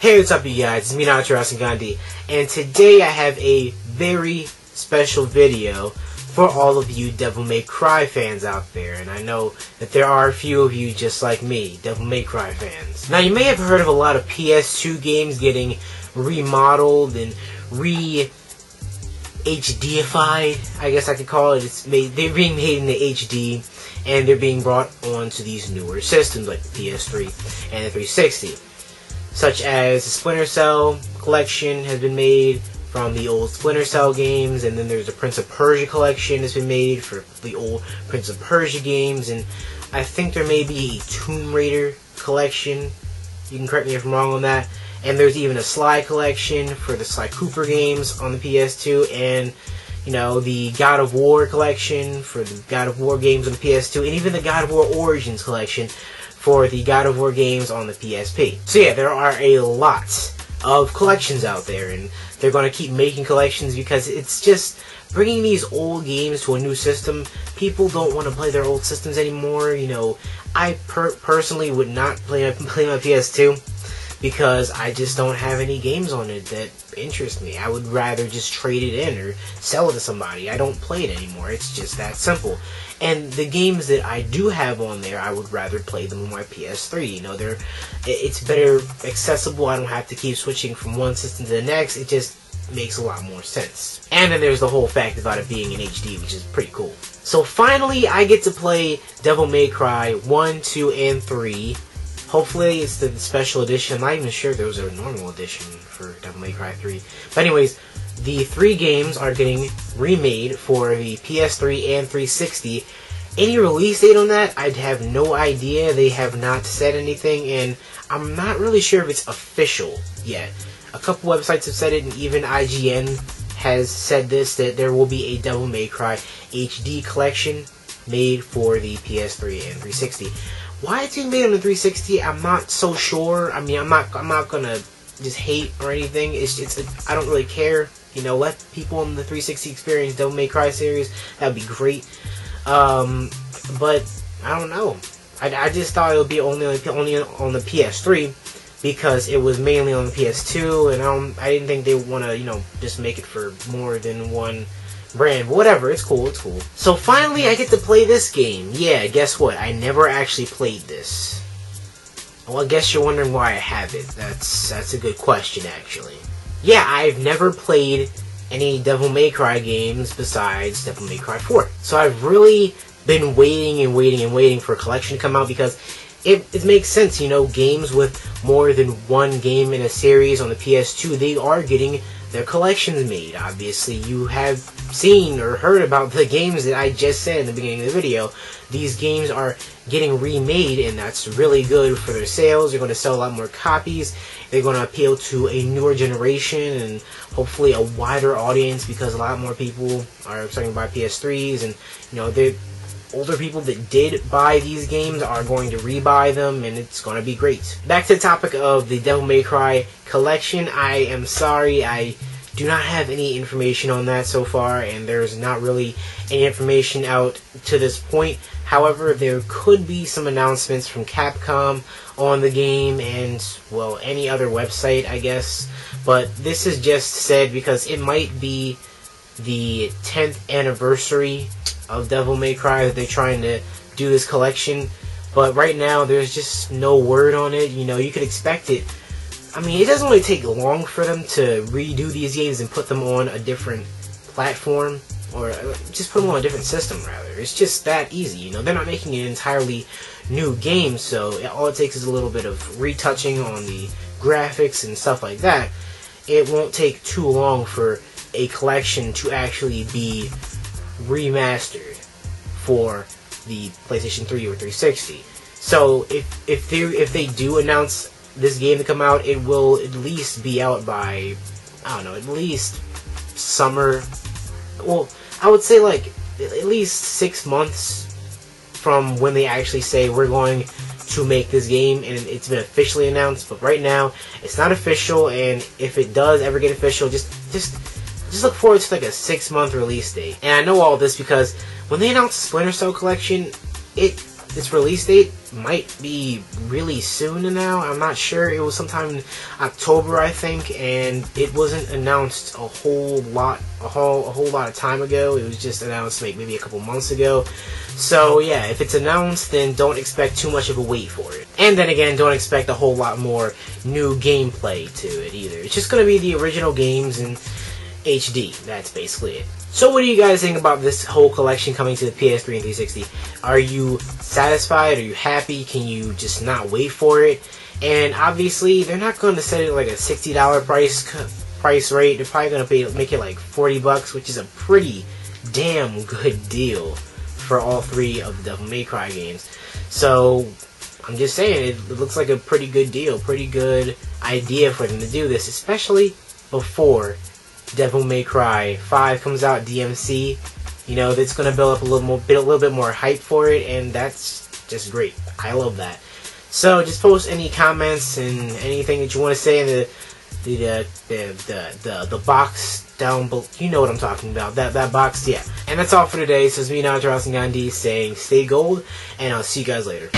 Hey, what's up you guys, it's me Nacho Gandhi, and today I have a very special video for all of you Devil May Cry fans out there, and I know that there are a few of you just like me, Devil May Cry fans. Now you may have heard of a lot of PS2 games getting remodeled and HDified, I guess I could call it. They're being made in the HD, and they're being brought onto these newer systems like the PS3 and the 360. Such as the Splinter Cell collection has been made from the old Splinter Cell games, and then there's the Prince of Persia collection that's been made for the old Prince of Persia games, and I think there may be a Tomb Raider collection. You can correct me if I'm wrong on that. And there's even a Sly collection for the Sly Cooper games on the PS2, and you know, the God of War collection for the God of War games on the PS2, and even the God of War Origins collection for the God of War games on the PSP. So yeah, there are a lot of collections out there, and they're going to keep making collections because it's just bringing these old games to a new system. People don't want to play their old systems anymore. You know, I personally would not play my PS2 because I just don't have any games on it that interest me. I would rather just trade it in or sell it to somebody. I don't play it anymore. It's just that simple. And the games that I do have on there, I would rather play them on my PS3. You know, it's better accessible. I don't have to keep switching from one system to the next. It just makes a lot more sense. And then there's the whole fact about it being in HD, which is pretty cool. So finally, I get to play Devil May Cry 1, 2, and 3. Hopefully it's the special edition. I'm not even sure if there was a normal edition for Devil May Cry 3. But anyways, the 3 games are getting remade for the PS3 and 360. Any release date on that, I'd have no idea. They have not said anything, and I'm not really sure if it's official yet. A couple websites have said it, and even IGN has said this, that there will be a Devil May Cry HD collection made for the PS3 and 360. Why it's being made on the 360, I'm not so sure. I mean, I'm not gonna just hate or anything. I don't really care. You know, let people on the 360 experience Devil May Cry series. That'd be great. But I don't know. I just thought it would be only on the PS3 because it was mainly on the PS2, and I didn't think they would want to, you know, just make it for more than one brand. Whatever, it's cool, it's cool. So finally I get to play this game. Yeah, guess what? I never actually played this. Well, I guess you're wondering why I have it. That's a good question, actually. Yeah, I've never played any Devil May Cry games besides Devil May Cry 4. So I've really been waiting and waiting and waiting for a collection to come out because it makes sense, you know, games with more than one game in a series on the PS2, they are getting their collections made. Obviously, you have seen or heard about the games that I just said in the beginning of the video. These games are getting remade, and that's really good for their sales. They're going to sell a lot more copies. They're going to appeal to a newer generation and hopefully a wider audience because a lot more people are starting to buy PS3s, and you know, the older people that did buy these games are going to rebuy them, and it's going to be great. Back to the topic of the Devil May Cry collection. I am sorry, I do not have any information on that so far, and there's not really any information out to this point. However, there could be some announcements from Capcom on the game and, well, any other website, I guess. But this is just said because it might be the 10th anniversary of Devil May Cry that they're trying to do this collection. But right now, there's just no word on it. You know, you could expect it. I mean, it doesn't really take long for them to redo these games and put them on a different platform, or just put them on a different system, rather. It's just that easy, you know. They're not making an entirely new game, so all it takes is a little bit of retouching on the graphics and stuff like that. It won't take too long for a collection to actually be remastered for the PlayStation 3 or 360. So if they do announce this game to come out, it will at least be out by, I don't know, at least summer. Well, I would say like at least 6 months from when they actually say we're going to make this game and it's been officially announced. But right now it's not official, and if it does ever get official, just look forward to like a 6-month release date. And I know all this because when they announced the Splinter Cell collection, its release date might be really soon now. I'm not sure. It was sometime in October, I think, and it wasn't announced a whole lot of time ago. It was just announced maybe a couple months ago. So yeah, if it's announced, then don't expect too much of a wait for it. And then again, don't expect a whole lot more new gameplay to it either. It's just gonna be the original games in HD. That's basically it. So what do you guys think about this whole collection coming to the PS3 and 360? Are you satisfied? Are you happy? Can you just not wait for it? And obviously, they're not going to set it like a $60 price rate. They're probably going to make it like $40, which is a pretty damn good deal for all three of the Devil May Cry games. So I'm just saying, it looks like a pretty good deal, pretty good idea for them to do this, especially before Devil May Cry 5 comes out, DMC. You know, that's going to build up a little bit more hype for it, and that's just great. I love that. So just post any comments and anything that you want to say in the box down below. You know what I'm talking about. That box, yeah. And that's all for today. So it's me, Najarosingandi, saying stay gold, and I'll see you guys later.